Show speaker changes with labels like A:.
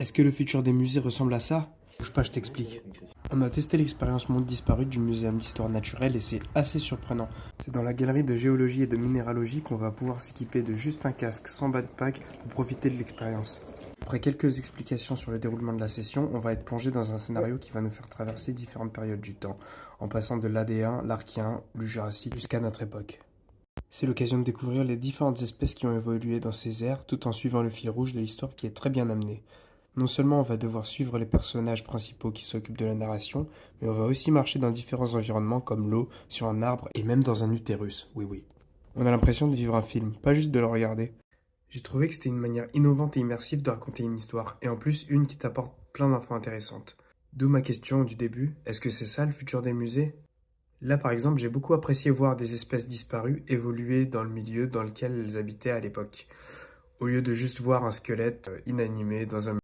A: Est-ce que le futur des musées ressemble à ça? Bouge pas, je t'explique. On a testé l'expérience Monde disparu du Muséum d'histoire naturelle et c'est assez surprenant. C'est dans la galerie de géologie et de minéralogie qu'on va pouvoir s'équiper de juste un casque sans backpack pour profiter de l'expérience. Après quelques explications sur le déroulement de la session, on va être plongé dans un scénario qui va nous faire traverser différentes périodes du temps, en passant de l'Adéen, l'Archéen, le Jurassique jusqu'à notre époque. C'est l'occasion de découvrir les différentes espèces qui ont évolué dans ces aires tout en suivant le fil rouge de l'histoire qui est très bien amené. Non seulement on va devoir suivre les personnages principaux qui s'occupent de la narration, mais on va aussi marcher dans différents environnements comme l'eau, sur un arbre et même dans un utérus. Oui, oui. On a l'impression de vivre un film, pas juste de le regarder. J'ai trouvé que c'était une manière innovante et immersive de raconter une histoire, et en plus une qui t'apporte plein d'infos intéressantes. D'où ma question du début, est-ce que c'est ça le futur des musées? Là par exemple, j'ai beaucoup apprécié voir des espèces disparues évoluer dans le milieu dans lequel elles habitaient à l'époque, au lieu de juste voir un squelette inanimé dans un